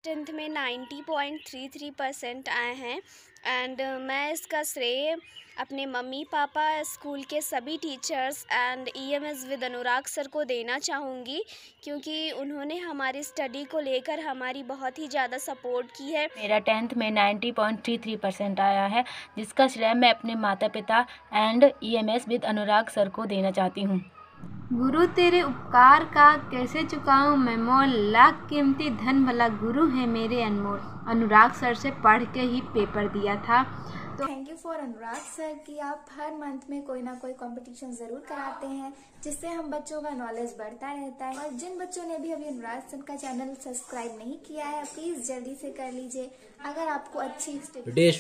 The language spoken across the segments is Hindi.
10th में 90.33% आए हैं एंड मैं इसका श्रेय अपने मम्मी पापा, स्कूल के सभी teachers and EMS with Anurag sir को देना चाहूँगी, क्योंकि उन्होंने हमारी स्टडी को लेकर हमारी बहुत ही ज़्यादा सपोर्ट की है। मेरा 10th में 90.33% आया है, जिसका श्रेय मैं अपने माता पिता and EMS with Anurag sir को देना चाहती हूँ। गुरु तेरे उपकार का कैसे चुकाऊं मैं मोल, लाख कीमती धन भला गुरु है मेरे अनमोल। अनुराग सर से पढ़ के ही पेपर दिया था। तो thank you for Anurag sir कि आप हर मंथ में कोई ना कोई कंपटीशन ज़रूर कराते हैं, जिससे हम बच्चों का नॉलेज बढ़ता रहता है। और जिन बच्चों ने भी अभी अनुराग सर का चैनल सब्सक्राइब नहीं किया है, प्लीज़ जल्दी से कर लीजिए। अगर आपको अच्छी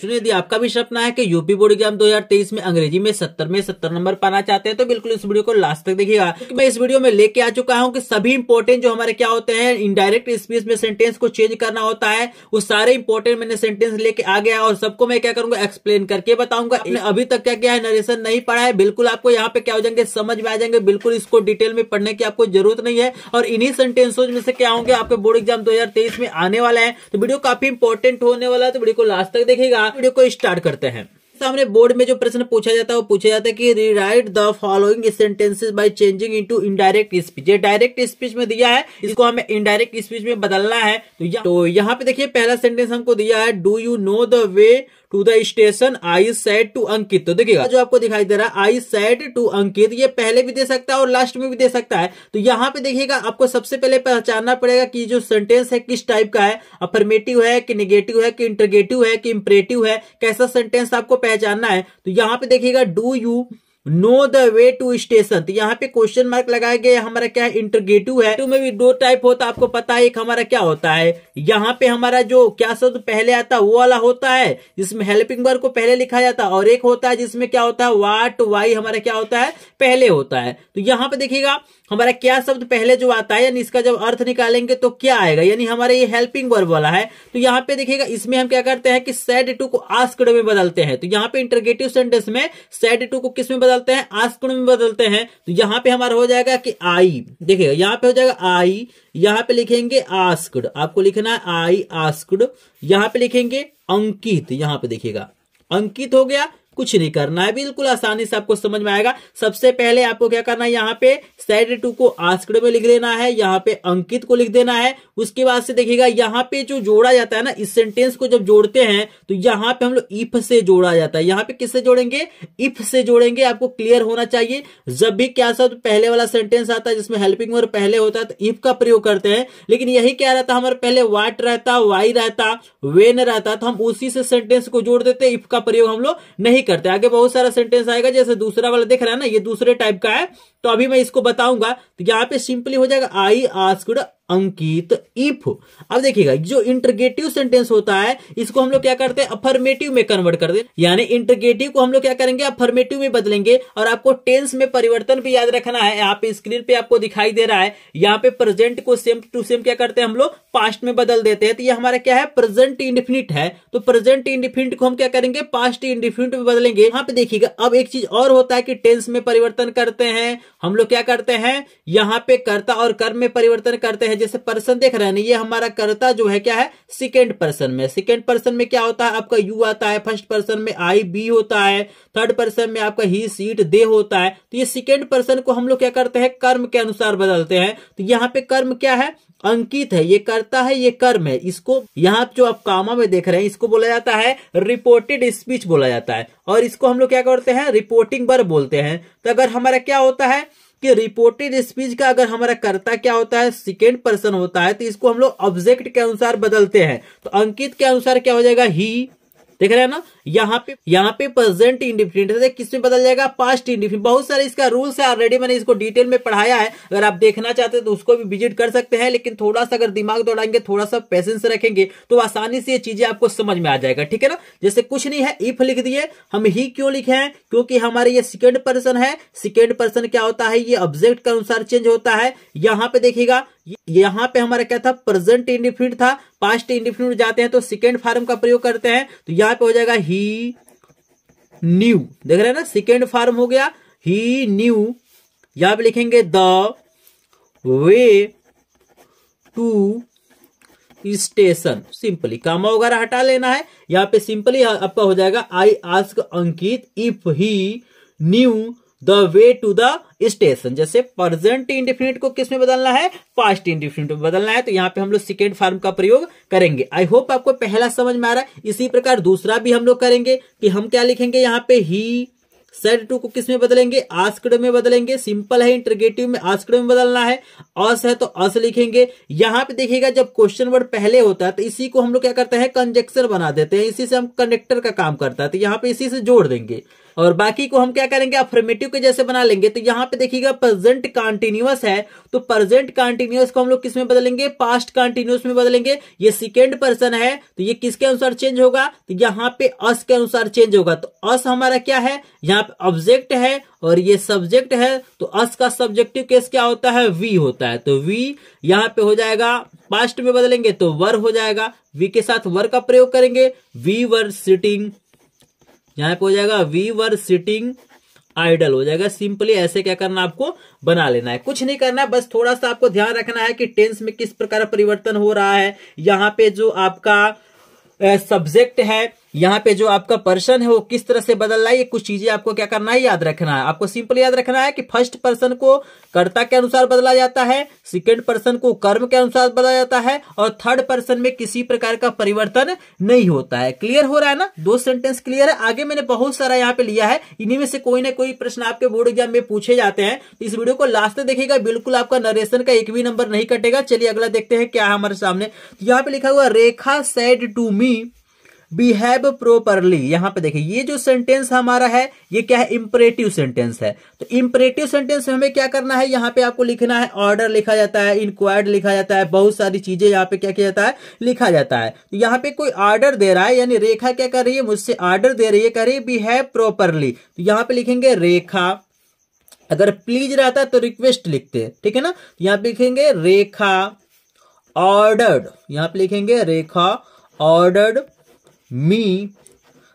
यदि आपका भी सपना है कि यूपी बोर्ड एग्जाम 2023 में अंग्रेजी में 70 नंबर पाना चाहते हैं, तो बिल्कुल इस वीडियो को लास्ट तक देखिएगा, क्योंकि मैं इस वीडियो में लेके आ चुका हूं कि सभी इंपॉर्टेंट जो हमारे क्या होते हैं, इनडायरेक्ट स्पीच में सेंटेंस को चेंज करना होता है, वो सारे इंपॉर्टेंट मैंने सेंटेंस लेके आ गया और सबको मैं क्या करूंगा, एक्सप्लेन करके बताऊंगा। आपने अभी तक क्या किया है, नरेशन नहीं पढ़ा है, बिल्कुल आपको यहाँ पे क्या हो जाएंगे, समझ में आ जाएंगे। बिल्कुल इसको डिटेल में पढ़ने की आपको जरूरत नहीं है और इन्हीं सेंटेंसों में से क्या होंगे आपके बोर्ड एग्जाम 2023 में आने वाला है। तो वीडियो काफी इंपॉर्टेंट होने वाला है, तो वीडियो को लास्ट तक देखिएगा। वीडियो को स्टार्ट करते हैं। सामने बोर्ड में जो प्रश्न पूछा जाता है वो पूछा जाता है कि rewrite the following sentences by changing into indirect speech. ये डायरेक्ट स्पीच में दिया है, इसको हमें इनडायरेक्ट स्पीच में बदलना है। तो यहाँ पे देखिए पहला सेंटेंस हमको दिया है, do you know the way to the station, I said to Ankit. तो देखिएगा जो आपको दिखाई दे रहा है, आई सेड टू अंकित, ये पहले भी दे सकता है और लास्ट में भी दे सकता है। तो यहाँ पे देखिएगा आपको सबसे पहले पहचानना पड़ेगा कि जो सेंटेंस है किस टाइप का है, अफर्मेटिव है कि नेगेटिव है कि इंटरगेटिव है कि इंपरेटिव है, कैसा सेंटेंस आपको पहचानना है। तो यहाँ पे देखिएगा do you know the way to station, तो यहाँ पे क्वेश्चन मार्क लगाया गया, हमारा क्या है, इंटरगेटिव है। तो में भी दो टाइप होता है, आपको पता है। एक हमारा क्या होता है, यहाँ पे हमारा जो क्या शब्द पहले आता है वो वाला होता है, जिसमें हेल्पिंग वर्ब को पहले लिखा जाता है, और एक होता है जिसमें क्या होता है, वाट वाई हमारा क्या होता है, पहले होता है। तो यहाँ पे देखिएगा हमारा क्या शब्द पहले जो आता है, यानी इसका जब अर्थ निकालेंगे तो क्या आएगा, यानी हमारा ये हेल्पिंग वर्ब वाला है। तो यहाँ पे देखिएगा इसमें हम क्या करते हैं कि सेड टू को आस्क्ड में बदलते हैं। तो यहाँ पे इंटरगेटिव सेंटेंस में सेड टू को किस में बदलते हैं, आस्क्ड में बदलते हैं। तो यहाँ पे हमारा हो जाएगा कि आई, देखिएगा यहाँ पे हो जाएगा आई, यहाँ पे लिखेंगे आस्क्ड, आपको लिखना है आई आस्क्ड। यहाँ पे लिखेंगे अंकित, यहाँ पे देखिएगा अंकित हो गया, कुछ नहीं करना है, बिल्कुल आसानी से आपको समझ में आएगा। सबसे पहले आपको क्या करना है, यहाँ पे सेड टू को आस्क्ड में लिख देना है, यहाँ पे अंकित को लिख देना है। उसके बाद से देखिएगा यहाँ पे जो जोड़ा जाता है ना, इस सेंटेंस को जब जोड़ते हैं तो यहाँ पे हम लोग इफ से जोड़ा जाता है। यहाँ पे किससे जोड़ेंगे, इफ से जोड़ेंगे। आपको क्लियर होना चाहिए, जब भी क्या शब्द पहले वाला सेंटेंस आता है जिसमें हेल्पिंग वर्ब पहले होता है तो इफ का प्रयोग करते हैं। लेकिन यही क्या रहता, हमारे पहले वाट रहता, वाई रहता, वेन रहता, तो हम उसी से सेंटेंस को जोड़ देते, इफ का प्रयोग हम लोग नहीं करते। आगे बहुत सारा सेंटेंस आएगा, जैसे दूसरा वाला दिख रहा है ना, ये दूसरे टाइप का है, तो अभी मैं इसको बताऊंगा। तो यहाँ पे सिंपली हो जाएगा आई आस्क्ड अंकित इफ। अब देखिएगा जो इंटरगेटिव सेंटेंस होता है इसको हम लोग क्या करते हैं, अफर्मेटिव में कन्वर्ट कर दे, यानी इंटरगेटिव को हम लोग क्या करेंगे, अफर्मेटिव में बदलेंगे। और आपको टेंस में परिवर्तन भी याद रखना है। यहाँ पे स्क्रीन पे आपको दिखाई दे रहा है, यहाँ पे प्रेजेंट को सेम टू सेम क्या करते हैं हम लोग, पास्ट में बदल देते हैं। तो ये हमारा क्या है, प्रेजेंट इंडेफिनिट है, तो प्रेजेंट इंडेफिनिट को हम क्या करेंगे, पास्ट इंडेफिनिट में बदलेंगे। यहाँ पे देखिएगा अब एक चीज और होता है कि टेंस में परिवर्तन करते हैं हम लोग, क्या करते हैं, यहाँ पे कर्ता और कर्म में परिवर्तन करते हैं। जैसे पर्सन देख रहे हैं, ये हमारा कर्ता जो है क्या है, सेकेंड पर्सन में। सेकेंड पर्सन में क्या होता है, आपका यू आता है, फर्स्ट पर्सन में आई बी होता है, थर्ड पर्सन में आपका ही सीट दे होता है। तो ये सेकेंड पर्सन को हम लोग क्या करते हैं, कर्म के अनुसार बदलते हैं। तो यहाँ पे कर्म क्या है, अंकित है, ये कर्ता है, ये कर्म है। इसको यहाँ जो आप कामा में देख रहे हैं इसको बोला जाता है रिपोर्टेड स्पीच बोला जाता है, और इसको हम लोग क्या करते हैं, रिपोर्टिंग वर्ब बोलते हैं। तो अगर हमारा क्या होता है कि रिपोर्टेड स्पीच का अगर हमारा कर्ता क्या होता है, सेकेंड पर्सन होता है, तो इसको हम लोग ऑब्जेक्ट के अनुसार बदलते हैं। तो अंकित के अनुसार क्या हो जाएगा, ही, देख रहे हैं ना, यहाँ पे प्रेजेंट इंडेफिनिट किसमें बदल जाएगा, पास्ट इंडेफिनिट। बहुत सारे इसका रूल्स है, ऑलरेडी मैंने इसको डिटेल में पढ़ाया है, अगर आप देखना चाहते हैं तो उसको भी विजिट कर सकते हैं। लेकिन थोड़ा सा अगर दिमाग दौड़ाएंगे, थोड़ा सा पेशेंस रखेंगे तो आसानी से ये चीजें आपको समझ में आ जाएगा, ठीक है ना। जैसे कुछ नहीं है, इफ लिख दिए, हम ही क्यों लिखे हैं, क्योंकि हमारे ये सेकेंड पर्सन है, सेकेंड पर्सन क्या होता है, ये ऑब्जेक्ट के अनुसार चेंज होता है। यहाँ पे देखिएगा, यहाँ पे हमारा क्या था, प्रेजेंट इंडेफिनिट था, पास्ट इंडेफिनिट जाते हैं तो सेकेंड फॉर्म का प्रयोग करते हैं। तो यहाँ पे हो जाएगा ही न्यू, देख रहे हैं ना, सेकेंड फॉर्म हो गया ही न्यू। यहाँ पे लिखेंगे the way to station. Simply comma वगैरह हटा लेना है। यहाँ पे सिंपली आपका हो जाएगा I ask Ankit if he knew the way to the station. जैसे प्रेजेंट इंडेफिनिट को किस में बदलना है, पास्ट इंडेफिनिट में बदलना है, तो यहाँ पे हम लोग सेकेंड फॉर्म का प्रयोग करेंगे। आई होप आपको पहला समझ में आ रहा है। इसी प्रकार दूसरा भी हम लोग करेंगे कि हम क्या लिखेंगे, यहाँ पे ही सेड टू को किस में बदलेंगे, आस्क्ड में बदलेंगे। सिंपल है, इंटरगेटिव में आस्क्ड में बदलना है। अस है तो अस लिखेंगे। यहाँ पे देखिएगा जब क्वेश्चन वर्ड पहले होता है तो इसी को हम लोग क्या करते हैं, कंजक्शन बना देते हैं। इसी से हम कनेक्टर का काम करता है, तो यहाँ पे इसी से जोड़ देंगे और बाकी को हम क्या करेंगे, अफर्मेटिव के जैसे बना लेंगे। तो यहाँ पे देखिएगा प्रेजेंट कंटीन्यूअस है, तो प्रेजेंट कंटीन्यूअस को हम लोग किस में बदलेंगे, पास्ट कंटीन्यूअस में बदलेंगे। ये सेकेंड पर्सन है तो ये किसके अनुसार चेंज होगा, तो यहाँ पे अस के अनुसार चेंज होगा। तो अस हमारा क्या है, यहाँ पे ऑब्जेक्ट है और ये सब्जेक्ट है, तो अस का सब्जेक्टिव केस क्या होता है, वी होता है। तो वी यहाँ पे हो जाएगा, पास्ट में बदलेंगे तो वर हो जाएगा। वी के साथ वर का प्रयोग करेंगे, वी वर सिटिंग, यहाँ पे हो जाएगा वी वर सिटिंग आइडल हो जाएगा। सिंपली ऐसे क्या करना, आपको बना लेना है, कुछ नहीं करना है, बस थोड़ा सा आपको ध्यान रखना है कि टेंस में किस प्रकार परिवर्तन हो रहा है। यहाँ पे जो आपका सब्जेक्ट है, यहाँ पे जो आपका पर्सन है वो किस तरह से बदल रहा है, ये कुछ चीजें आपको क्या करना है, याद रखना है। आपको सिंपल याद रखना है कि फर्स्ट पर्सन को कर्ता के अनुसार बदला जाता है, सेकेंड पर्सन को कर्म के अनुसार बदला जाता है और थर्ड पर्सन में किसी प्रकार का परिवर्तन नहीं होता है। क्लियर हो रहा है ना, दो सेंटेंस क्लियर है। आगे मैंने बहुत सारा यहाँ पे लिया है, इन्हीं में से कोई ना कोई प्रश्न आपके बोर्ड एग्जाम में पूछे जाते हैं। तो इस वीडियो को लास्ट तक देखिएगा, बिल्कुल आपका नरेशन का एक भी नंबर नहीं कटेगा। चलिए अगला देखते हैं क्या है हमारे सामने। यहाँ पे लिखा हुआ Rekha said to me behave properly. यहाँ पे देखिए ये जो सेंटेंस हमारा है ये क्या है, इंपरेटिव सेंटेंस है। तो इंपरेटिव सेंटेंस में हमें क्या करना है, यहाँ पे आपको लिखना है, ऑर्डर लिखा जाता है, इंक्वायर्ड लिखा जाता है, बहुत सारी चीजें यहाँ पे क्या किया जाता है, लिखा जाता है। तो यहाँ पे कोई ऑर्डर दे रहा है, यानी रेखा क्या कर रही है, मुझसे ऑर्डर दे रही है, कह रही है बिहेव प्रोपरली। तो यहाँ पे लिखेंगे रेखा, अगर प्लीज रहता है तो रिक्वेस्ट लिखते, ठीक है ना। यहाँ पे लिखेंगे रेखा ऑर्डर्ड, यहाँ पे लिखेंगे रेखा ऑर्डर्ड मी,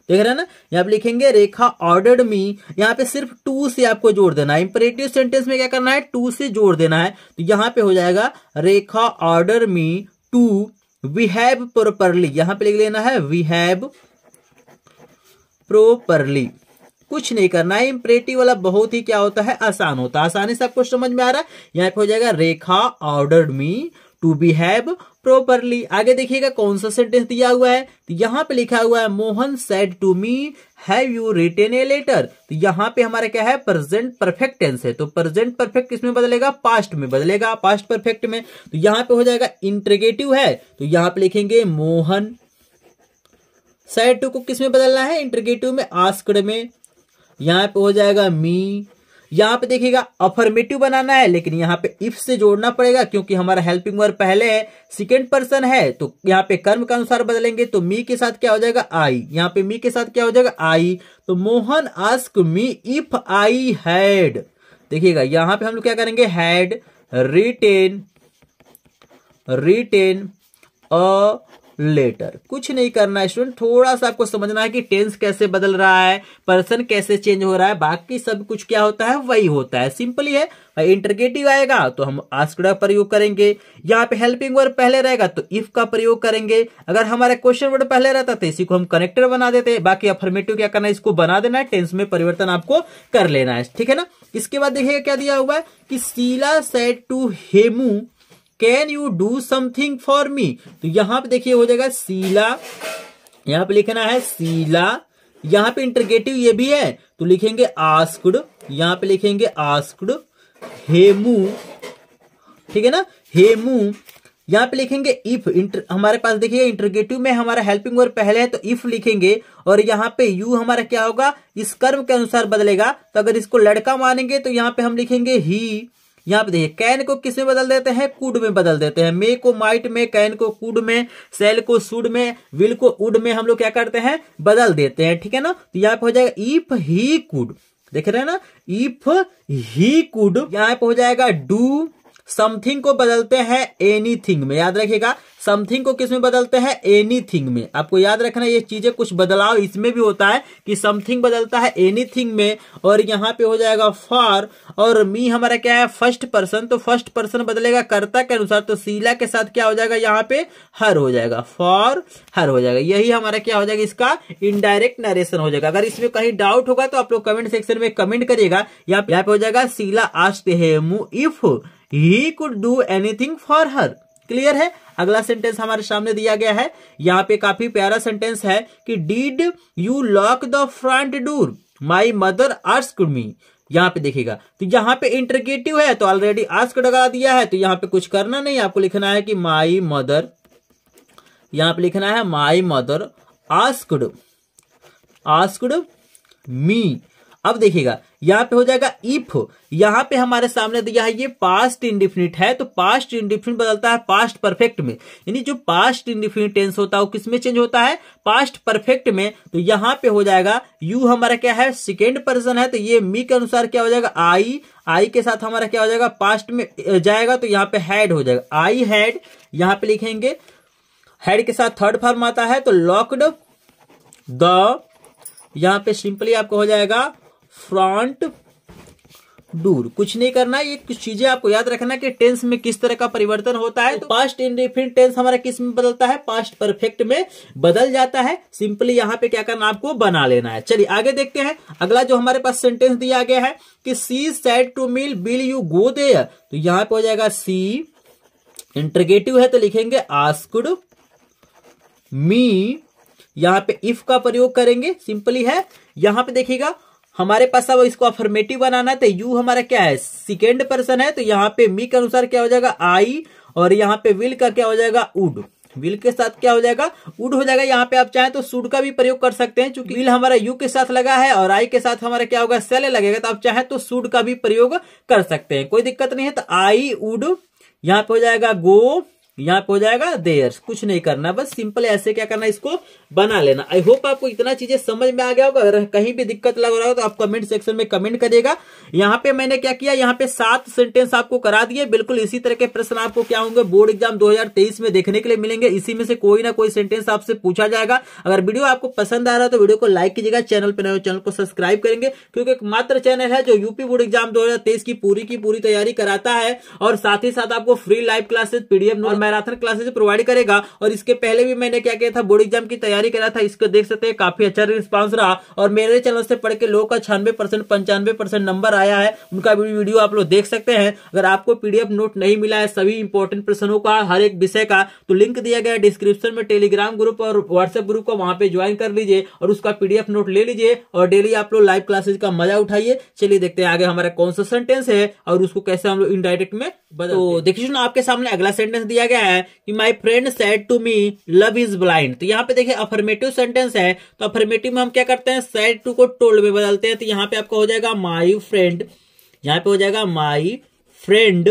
देख रहे हैं ना, यहाँ पे लिखेंगे रेखा ऑर्डर्ड मी। यहाँ पे सिर्फ टू से आपको जोड़ देना है, इंपरेटिव सेंटेंस में क्या करना है, टू से जोड़ देना है। तो यहाँ पे हो जाएगा Rekha order me to behave properly, यहाँ पे लिख लेना है बिहेव प्रॉपरली। कुछ नहीं करना है, इंपरेटिव वाला बहुत ही क्या होता है, आसान होता है, आसानी से आपको समझ में आ रहा है। यहाँ पे हो जाएगा Rekha ordered me to behave properly. आगे देखिएगा कौन सा सेंटेंस दिया हुआ है, तो यहाँ पे लिखा हुआ है Mohan said to me have you written a letter. तो यहाँ पे हमारा क्या है, प्रेजेंट परफेक्ट टेंस है, तो प्रेजेंट परफेक्ट किसमें बदलेगा, पास्ट में बदलेगा, पास्ट परफेक्ट में। तो यहाँ पे हो जाएगा इंटरगेटिव है, तो यहाँ पे लिखेंगे मोहन सेड टू को किसमें बदलना है, इंटरगेटिव में, आस्क्ड में। यहाँ पे हो जाएगा मी, यहाँ पे देखिएगा अफर्मेटिव बनाना है, लेकिन यहाँ पे इफ से जोड़ना पड़ेगा क्योंकि हमारा हेल्पिंग वर्ब पहले है, सेकेंड पर्सन है, तो यहाँ पे कर्म के अनुसार बदलेंगे। तो मी के साथ क्या हो जाएगा, आई, यहाँ पे मी के साथ क्या हो जाएगा, आई। तो Mohan ask me if I had, देखिएगा यहाँ पे हम लोग क्या करेंगे, हैड रिटेन अ लेटर। कुछ नहीं करना है स्टूडेंट, थोड़ा सा आपको समझना है कि टेंस कैसे बदल रहा है, पर्सन कैसे चेंज हो रहा है, बाकी सब कुछ क्या होता है, वही होता है। सिंपल ही है, इंटरगेटिव आएगा तो हम आस्क्ड का प्रयोग करेंगे, यहाँ पे हेल्पिंग वर्ब पहले रहेगा तो इफ का प्रयोग करेंगे। अगर हमारा क्वेश्चन वर्ड पहले रहता तो इसी को हम कनेक्टर बना देते, बाकी अफर्मेटिव क्या करना है, इसको बना देना है, टेंस में परिवर्तन आपको कर लेना है, ठीक है ना। इसके बाद देखिएगा क्या दिया हुआ है कि Sheela said to Hemu can you do something for me. तो यहाँ पे देखिए हो जाएगा शीला, यहाँ पे लिखना है शीला, यहाँ पे इंटरगेटिव ये भी है तो लिखेंगे आस्क्ड, यहाँ पे लिखेंगे आस्क्ड हेमू, ठीक है ना, हेमू। यहाँ पे लिखेंगे इफ, हमारे पास देखिए इंटरगेटिव में हमारा हेल्पिंग वर्ब पहले है तो इफ लिखेंगे, और यहाँ पे यू हमारा क्या होगा, इस कर्म के अनुसार बदलेगा। तो अगर इसको लड़का मानेंगे तो यहाँ पे हम लिखेंगे ही। यहाँ पे देखिए कैन को किस में बदल देते हैं, कुड में बदल देते हैं, मे को माइट में, कैन को कुड में, सेल को शुड में, विल को उड में हम लोग क्या करते हैं, बदल देते हैं, ठीक है ना। तो यहाँ पे हो जाएगा इफ ही कुड, देख रहे हैं ना, इफ ही कुड। यहाँ पे हो जाएगा डू समथिंग को बदलते हैं एनीथिंग में। याद रखिएगा, समथिंग को किस में बदलते हैं? एनीथिंग में। आपको याद रखना ये चीजें, कुछ बदलाव इसमें भी होता है कि समथिंग बदलता है एनीथिंग में। और यहाँ पे हो जाएगा फॉर, और मी हमारा क्या है? फर्स्ट पर्सन, तो फर्स्ट पर्सन बदलेगा कर्ता के अनुसार, तो शीला के साथ क्या हो जाएगा? यहाँ पे हर हो जाएगा, फॉर हर हो जाएगा। यही हमारा क्या हो जाएगा? इसका इनडायरेक्ट नरेशन हो जाएगा। अगर इसमें कहीं डाउट होगा तो आप लोग कमेंट सेक्शन में कमेंट करिएगा। यहाँ पे हो जाएगा Sheela asked him if he could do anything for her. Clear है? अगला सेंटेंस हमारे सामने दिया गया है, यहाँ पे काफी प्यारा सेंटेंस है कि did you lock the front door, my mother asked me. यहाँ पे देखिएगा, तो यहाँ पे इंटरगेटिव है तो ऑलरेडी आस्क्ड लगा दिया है, तो यहाँ पे कुछ करना नहीं, आपको लिखना है कि माई मदर, यहाँ पे लिखना है माई मदर आस्क्ड मी। अब देखिएगा यहाँ पे हो जाएगा इफ, यहाँ पे हमारे सामने दिया है ये पास्ट इंडिफिनिट है, तो पास्ट इंडिफिनिट बदलता है पास्ट परफेक्ट में। यानी जो पास्ट इंडिफिनिट टेंस होता है वो किसमें चेंज होता है? पास्ट परफेक्ट में। तो यहाँ पे हो जाएगा यू हमारा क्या है? सेकेंड पर्सन है, तो ये मी के अनुसार क्या हो जाएगा? आई के साथ हमारा क्या हो जाएगा? पास्ट में जाएगा, तो यहाँ पे हैड हो जाएगा, आई हैड। यहाँ पे लिखेंगे हैड के साथ थर्ड फॉर्म आता है, तो लॉक्ड द, यहाँ पे सिंपली आपको हो जाएगा फ्रंट डोर। कुछ नहीं करना, ये कुछ चीजें आपको याद रखना कि टेंस में किस तरह का परिवर्तन होता है। तो पास्ट इंडिफिनिट टेंस हमारा किस में बदलता है? पास्ट परफेक्ट में बदल जाता है। सिंपली यहाँ पे क्या करना, आपको बना लेना है। चलिए आगे देखते हैं। अगला जो हमारे पास सेंटेंस दिया गया है कि she said to me will you go there, तो यहाँ पे हो जाएगा सी, इंटरगेटिव है तो लिखेंगे आस्क्ड मी। यहाँ पे इफ का प्रयोग करेंगे, सिंपली है। यहाँ पे देखिएगा हमारे पास अब इसको अफर्मेटिव बनाना है, तो यू हमारा क्या है? सेकेंड पर्सन है, तो यहाँ पे मी के अनुसार क्या हो जाएगा? आई, और यहाँ पे विल का क्या हो जाएगा? वुड। विल के साथ क्या हो जाएगा? वुड हो जाएगा। यहाँ पे आप चाहें तो शुड का भी प्रयोग कर सकते हैं, क्योंकि विल हमारा यू के साथ लगा है और आई के साथ हमारा क्या होगा? सेल लगेगा, तो आप चाहें तो शुड का भी प्रयोग कर सकते हैं, कोई दिक्कत नहीं है। तो आई वुड, यहाँ पे हो जाएगा गो, यहाँ पे हो जाएगा देयर। कुछ नहीं करना, बस सिंपल ऐसे क्या करना, इसको बना लेना। आई होप आपको इतना चीजें समझ में आ गया होगा। अगर कहीं भी दिक्कत लग रहा हो तो आप कमेंट सेक्शन में कमेंट करिएगा। यहाँ पे मैंने क्या किया, यहाँ पे 7 सेंटेंस आपको करा दिए। बिल्कुल इसी तरह के प्रश्न आपको क्या होंगे बोर्ड एग्जाम 2023 में देखने के लिए मिलेंगे। इसी में से कोई ना कोई सेंटेंस आपसे पूछा जाएगा। अगर वीडियो आपको पसंद आ रहा है तो वीडियो को लाइक कीजिएगा, चैनल पर नए चैनल को सब्सक्राइब करेंगे, क्योंकि एक मात्र चैनल है जो यूपी बोर्ड एग्जाम 2023 की पूरी तैयारी कराता है, और साथ ही साथ आपको फ्री लाइव क्लासेस, पीडीएफ और मैराथन क्लासेस प्रोवाइड करेगा। और इसके पहले भी मैंने क्या किया था, बोर्ड एग्जाम की तैयारी करा था, इसको देख सकते हैं, काफी अच्छा रिस्पांस रहा। और मेरे चैनल से पढ़ के लोगों का 96% 95% नंबर आया है, उनका वीडियो आप लोग देख सकते हैं। अगर आपको पीडीएफ नोट नहीं मिला है सभी इंपॉर्टेंट प्रश्नों का, हर एक विषय का, तो लिंक दिया गया है डिस्क्रिप्शन में, टेलीग्राम ग्रुप और व्हाट्सएप ग्रुप को, वहां पे ज्वाइन कर लीजिए और उसका पीडीएफ नोट ले लीजिए, और डेली आप लोग लाइव क्लासेस का मजा उठाइए। चलिए देखते हैं आगे हमारा कौन सा सेंटेंस है और उसको कैसे हम लोग इनडायरेक्ट में बदलते हैं। तो देखिए आपके सामने अगला सेंटेंस दिया गया है कि my friend said to me love is blind. तो यहाँ पे देखिए अफर्मेटिव सेंटेंस है, तो अफर्मेटिव में हम क्या करते हैं, सेड टू को टोल्ड में बदलते हैं। तो यहाँ पे आपका हो जाएगा माई फ्रेंड, यहाँ पे हो जाएगा माई फ्रेंड।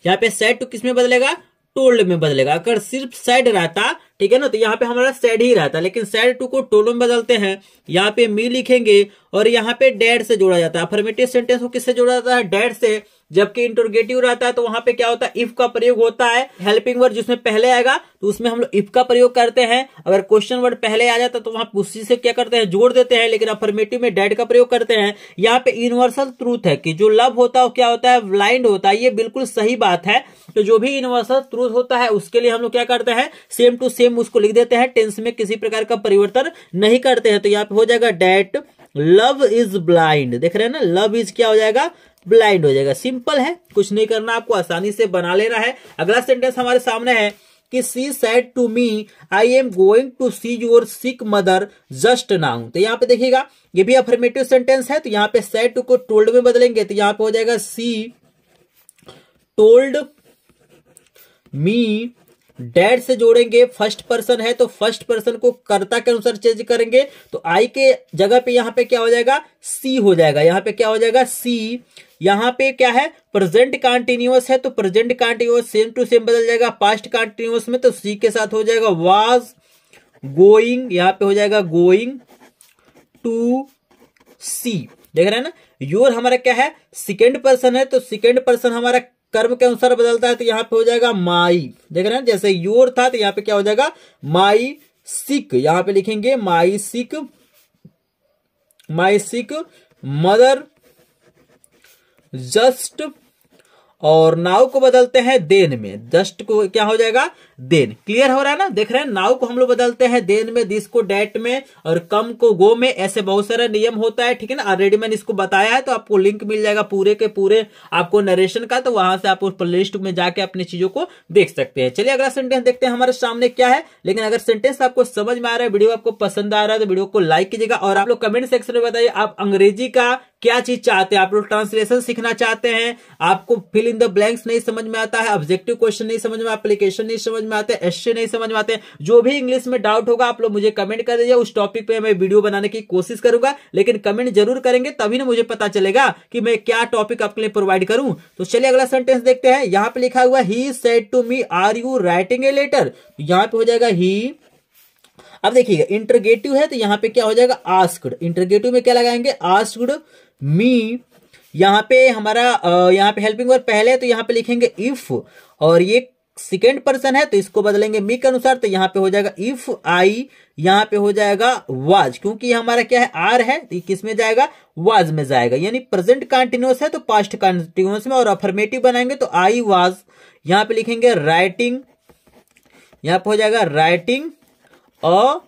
यहाँ पे सेड टू किस में बदलेगा? टोल्ड में बदलेगा। अगर सिर्फ सेड रहता, ठीक है ना, तो यहाँ पे हमारा सेड ही रहता, लेकिन सेड टू को टोल्ड में बदलते हैं। यहाँ पे मी लिखेंगे और यहाँ पे डेड से जोड़ा जाता है। अफर्मेटिव सेंटेंस को किससे जोड़ा जाता है? डेड से। जबकि इंटरोगेटिव रहता है तो वहां पे क्या होता है? इफ का प्रयोग होता है। हेल्पिंग वर्ड जिसमें पहले आएगा तो उसमें हम लोग इफ का प्रयोग करते हैं। अगर क्वेश्चन वर्ड पहले आ जाता तो वहां उसी से क्या करते हैं? जोड़ देते हैं। लेकिन अफर्मेटिव में डेड का प्रयोग करते हैं। यहाँ पे यूनिवर्सल ट्रूथ है कि जो लव होता है वो क्या होता है? ब्लाइंड होता है। ये बिल्कुल सही बात है। तो जो भी यूनिवर्सल ट्रूथ होता है उसके लिए हम लोग क्या करते हैं? सेम टू सेम उसको लिख देते हैं, टेंस में किसी प्रकार का परिवर्तन नहीं करते हैं। तो यहाँ पे हो जाएगा डेट लव इज ब्लाइंड। देख रहे हैं ना, लव इज क्या हो जाएगा? ब्लाइंड हो जाएगा। सिंपल है, कुछ नहीं करना, आपको आसानी से बना लेना है। अगला सेंटेंस हमारे सामने है कि she said to me I am going to see your sick mother just now. तो यहाँ पे देखिएगा ये भी अफर्मेटिव सेंटेंस है, तो यहाँ पे सेड टू को टोल्ड में बदलेंगे तो यहाँ पे हो जाएगा सी टोल्ड मी। डैड से जोड़ेंगे, फर्स्ट पर्सन है तो फर्स्ट पर्सन को कर्ता के अनुसार चेंज करेंगे, तो आई के जगह पे यहाँ पे क्या हो जाएगा? सी हो जाएगा। यहाँ पे क्या हो जाएगा? सी। यहाँ पे क्या है? प्रेजेंट कंटिन्यूअस है तो present continuous same to same बदल जाएगा पास्ट कंटिन्यूअस में, तो सी के साथ हो जाएगा वाज गोइंग। यहाँ पे हो जाएगा गोइंग टू सी। देख रहे हैं ना, योर हमारा क्या है? सेकेंड पर्सन है तो सेकेंड पर्सन हमारा कर्म के अनुसार बदलता है तो यहाँ पे हो जाएगा माई, देख रहे हैं जैसे योर था तो यहाँ पे क्या हो जाएगा माई सिक, यहाँ पे लिखेंगे माई सिक, मदर जस्ट, और नाउ को बदलते हैं देन में, जस्ट को क्या हो जाएगा देन। क्लियर हो रहा है ना, देख रहे हैं नाउ को हम लोग बदलते हैं देन में, दिस को डेट में, और कम को गो में, ऐसे बहुत सारा नियम होता है, ठीक है ना। ऑलरेडी मैंने इसको बताया है, तो आपको लिंक मिल जाएगा पूरे के पूरे आपको नरेशन का, तो वहां से आप उस प्लेलिस्ट में जाके अपनी चीजों को देख सकते हैं। चलिए अगला सेंटेंस देखते हैं हमारे सामने क्या है। लेकिन अगर सेंटेंस आपको समझ में आ रहा है, वीडियो आपको पसंद आ रहा है, तो वीडियो को लाइक कीजिएगा, और आप लोग कमेंट सेक्शन में बताइए आप अंग्रेजी का क्या चीज चाहते हैं। आप लोग ट्रांसलेशन सीखना चाहते हैं, आपको फिल इन द ब्लैंक्स नहीं समझ में आता है, ऑब्जेक्टिव क्वेश्चन नहीं समझ में, एप्लीकेशन नहीं समझ में आते, एस्से नहीं समझ में आते, जो भी इंग्लिश में डाउट होगा आप लोग मुझे कमेंट कर दीजिए, उस टॉपिक पे मैं वीडियो बनाने की कोशिश करूंगा। लेकिन कमेंट जरूर करेंगे, तभी ना मुझे पता चलेगा कि मैं क्या टॉपिक आपके लिए प्रोवाइड करूं। तो चलिए अगला सेंटेंस देखते हैं। यहां पे लिखा हुआ he said to me are you writing a letter, यहां पे हो जाएगा ही। अब देखिएगा इंटरगेटिव है तो यहां पे क्या हो जाएगा आस्क्ड, इंटरगेटिव में क्या लगाएंगे आस्क्ड मी। यहां पे हमारा यहां पे हेल्पिंग वर्ब पहले है तो यहां पे लिखेंगे इफ, और ये सेकेंड पर्सन है तो इसको बदलेंगे मी के अनुसार, तो यहां पे हो जाएगा इफ आई, यहां पे हो जाएगा वाज, क्योंकि हमारा क्या है आर है तो किस में जाएगा वाज में जाएगा, यानी प्रेजेंट कंटिन्यूअस है तो पास्ट कंटिन्यूअस में, और अफर्मेटिव बनाएंगे तो आई वाज, यहां पे लिखेंगे राइटिंग, यहां पे हो जाएगा राइटिंग अ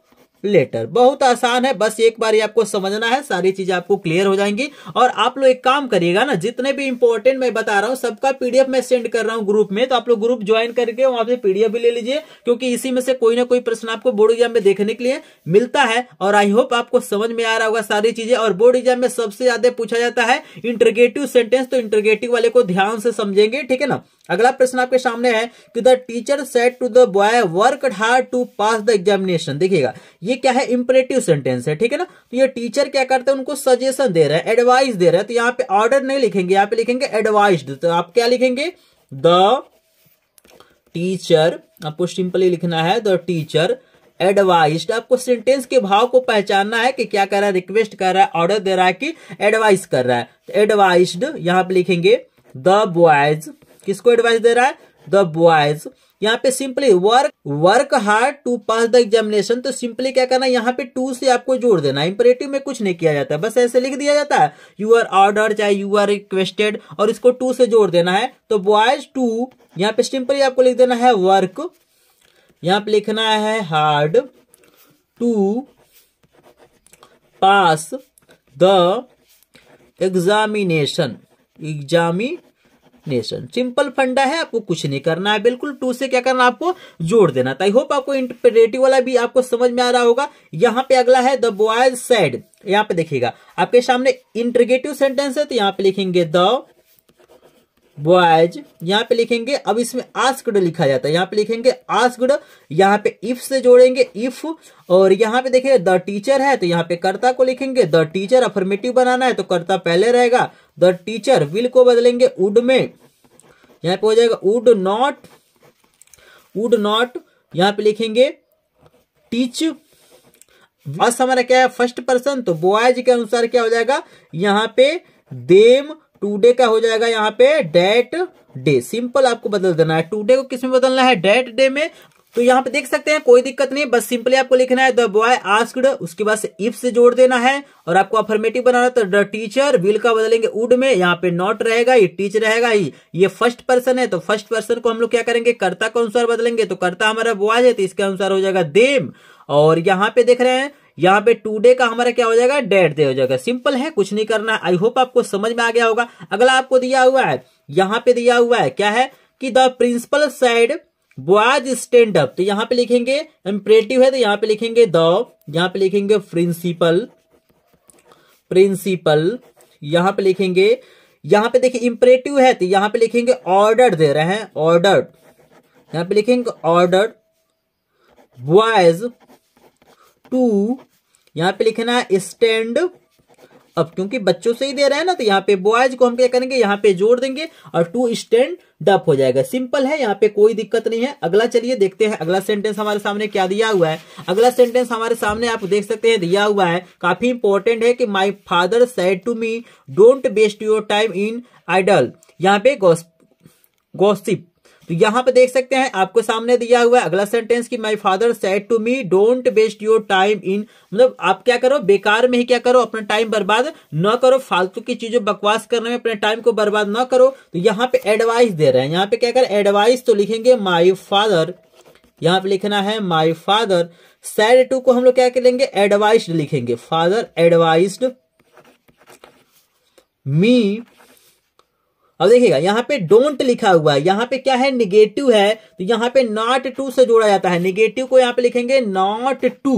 लेटर। बहुत आसान है, बस एक बार ये आपको समझना है, सारी चीजें आपको क्लियर हो जाएंगी। और आप लोग एक काम करिएगा ना, जितने भी इंपॉर्टेंट मैं बता रहा हूं सबका पीडीएफ मैं सेंड कर रहा हूं ग्रुप में, तो आप लोग ग्रुप ज्वाइन करके वहां से पीडीएफ भी ले लीजिए, क्योंकि इसी में से कोई ना कोई प्रश्न आपको बोर्ड एग्जाम में देखने के लिए मिलता है। और आई होप आपको समझ में आ रहा होगा सारी चीजें। और बोर्ड एग्जाम में सबसे ज्यादा पूछा जाता है इंटरगेटिव सेंटेंस, तो इंटरगेटिव वाले को ध्यान से समझेंगे, ठीक है ना। अगला प्रश्न आपके सामने है कि the teacher said to the boy work hard to pass the examination. देखिएगा ये क्या है इंपरेटिव सेंटेंस है, ठीक है ना। तो ये टीचर क्या करते हैं उनको सजेशन दे रहा है, एडवाइस दे रहा है, तो यहाँ पे ऑर्डर नहीं लिखेंगे, यहाँ पे लिखेंगे एडवाइस्ड। तो आप क्या लिखेंगे द टीचर, आपको सिंपली लिखना है द टीचर एडवाइस्ड। आपको सेंटेंस के भाव को पहचानना है कि क्या कर रहा है, रिक्वेस्ट कर रहा है, ऑर्डर दे रहा है कि एडवाइस कर रहा है। तो एडवाइस्ड यहाँ पे लिखेंगे द बॉयज, किसको एडवाइस दे रहा है द बॉयज। यहाँ पे simply work hard to pass the examination, तो सिंपली क्या करना है यहाँ पे टू से आपको जोड़ देना, इंपरेटिव में कुछ नहीं किया जाता, बस ऐसे लिख दिया जाता है यू आर ऑर्डर चाहे यू आर रिक्वेस्टेड, और इसको टू से जोड़ देना है। तो बॉयज टू, यहाँ पे सिंपली आपको लिख देना है वर्क, यहाँ पे लिखना है hard to pass the examination, simple फंडा है, आपको कुछ नहीं करना है, बिल्कुल टू से क्या करना आपको जोड़ देना। आई होप आपको इंटरप्रेटिव वाला भी आपको समझ में आ रहा होगा। यहाँ पे अगला है द बॉयज सेड, यहाँ पे देखिएगा आपके सामने इंटरगेटिव सेंटेंस है तो यहाँ पे लिखेंगे द बॉयज, यहाँ पे लिखेंगे, अब इसमें आस्क्ड लिखा जाता है, यहाँ पे लिखेंगे आस्क्ड, यहाँ पे इफ से जोड़ेंगे इफ, और यहाँ पे देखिए द टीचर है तो यहाँ पे कर्ता को लिखेंगे द टीचर, अफर्मेटिव बनाना है तो कर्ता पहले रहेगा, द टीचर विल को बदलेंगे वुड में, यहाँ पे हो जाएगा वुड नॉट, यहाँ पे लिखेंगे टीच। बस हमारा क्या है फर्स्ट पर्सन, तो बॉयज के अनुसार क्या हो जाएगा यहाँ पे देम, टुडे का हो जाएगा यहाँ पे डेट डे, सिंपल आपको बदल देना है, टुडे को किस में बदलना है डेट डे में। तो यहाँ पे देख सकते हैं कोई दिक्कत नहीं, बस सिंपली आपको लिखना है द बॉय आस्क्ड, उसके बाद से इफ से जोड़ देना है, और आपको अफर्मेटिव बनाना तो द टीचर, विल का बदलेंगे वुड में, यहाँ पे नॉट रहेगा, ये टीच रहेगा ही, ये फर्स्ट पर्सन है तो फर्स्ट पर्सन को हम लोग क्या करेंगे कर्ता के अनुसार बदलेंगे, तो कर्ता हमारा बॉय है तो इसके अनुसार हो जाएगा देम, और यहाँ पे देख रहे हैं यहाँ पे टुडे का हमारा क्या हो जाएगा डेट डे हो जाएगा। सिंपल है, कुछ नहीं करना। आई होप आपको समझ में आ गया होगा। अगला आपको दिया हुआ है, यहाँ पे दिया हुआ है क्या है कि the principal said boys stand up, तो यहाँ पे लिखेंगे इंपरेटिव है तो यहाँ पे लिखेंगे द, यहाँ पे लिखेंगे प्रिंसिपल, यहाँ पे लिखेंगे, यहाँ पे देखिए इंपरेटिव है तो यहाँ पे लिखेंगे ऑर्डर दे रहे हैं, ऑर्डर, यहाँ पे लिखेंगे ऑर्डर बॉयज टू, यहाँ पे लिखना है स्टैंड अब, क्योंकि बच्चों से ही दे रहे हैं ना तो यहाँ पे बॉयज को हम क्या करेंगे यहाँ पे जोड़ देंगे और टू स्टैंड अप हो जाएगा। सिंपल है, यहाँ पे कोई दिक्कत नहीं है। अगला चलिए देखते हैं अगला सेंटेंस हमारे सामने क्या दिया हुआ है। अगला सेंटेंस हमारे सामने आप देख सकते हैं दिया हुआ है, काफी इंपॉर्टेंट है कि my father said to me don't waste your time in idle. यहाँ पे गॉसिप। तो यहाँ पे देख सकते हैं आपको सामने दिया हुआ है अगला सेंटेंस कि my father said to me don't waste your time in, मतलब आप क्या करो, बेकार में ही क्या करो, अपना टाइम बर्बाद न करो, फालतू की चीजों बकवास करने में अपने टाइम को बर्बाद न करो। तो यहाँ पे एडवाइस दे रहे हैं, यहाँ पे क्या करें, एडवाइस तो लिखेंगे माय फादर, यहाँ पे लिखना है माय फादर। सेड टू को हम लोग क्या करेंगे, एडवाइस्ड लिखेंगे, फादर एडवाइस्ड मी। अब देखिएगा यहाँ पे डोंट लिखा हुआ है, यहाँ पे क्या है, निगेटिव है, तो यहाँ पे नॉट टू से जोड़ा जाता है, निगेटिव को यहाँ पे लिखेंगे नॉट टू।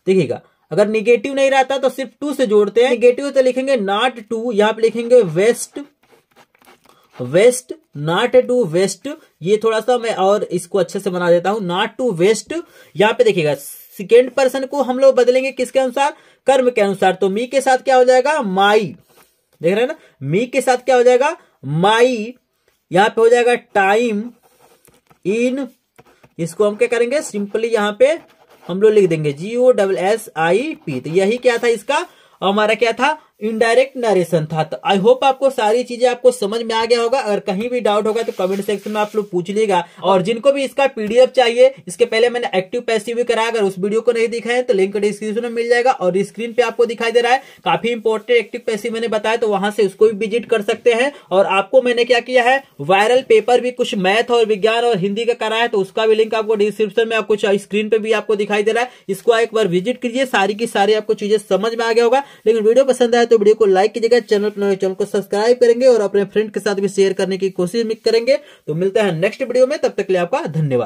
देखिएगा अगर निगेटिव नहीं रहता तो सिर्फ टू से जोड़ते हैं, निगेटिव तो लिखेंगे नॉट टू, यहाँ पे लिखेंगे waste, waste not to waste. ये थोड़ा सा मैं और इसको अच्छे से बना देता हूं, नॉट टू वेस्ट। यहाँ पे देखिएगा सेकेंड पर्सन को हम लोग बदलेंगे किसके अनुसार, कर्म के अनुसार। तो मी के साथ क्या हो जाएगा, माई, देख रहे हैं ना, मी के साथ क्या हो जाएगा, माई। यहां पे हो जाएगा टाइम इन, इसको हम क्या करेंगे, सिंपली यहां पे हम लोग लिख देंगे GOSSIP। तो यही क्या था इसका, हमारा क्या था, इनडायरेक्ट नरेशन था। तो आई होप आपको सारी चीजें आपको समझ में आ गया होगा। अगर कहीं भी डाउट होगा तो कमेंट सेक्शन में आप लोग पूछ लीजिएगा। और जिनको भी इसका PDF चाहिए, इसके पहले मैंने एक्टिव पैसिव भी कराया, अगर उस वीडियो को नहीं दिखा है तो लिंक डिस्क्रिप्शन में मिल जाएगा और स्क्रीन पे आपको दिखाई दे रहा है। काफी इंपॉर्टेंट एक्टिव पैसिव मैंने बताया, तो वहां से उसको भी विजिट कर सकते हैं। और आपको मैंने क्या किया है, वायरल पेपर भी कुछ मैथ और विज्ञान और हिंदी का कराया है, तो उसका भी लिंक आपको डिस्क्रिप्शन में, आपको स्क्रीन पे भी आपको दिखाई दे रहा है। इसको एक बार विजिट कीजिए, सारी की सारी आपको चीजें समझ में आ गया होगा। लेकिन वीडियो पसंद आए तो वीडियो को लाइक कीजिएगा, चैनल को सब्सक्राइब करेंगे और अपने फ्रेंड के साथ भी शेयर करने की कोशिश करेंगे। तो मिलते हैं नेक्स्ट वीडियो में, तब तक के लिए आपका धन्यवाद।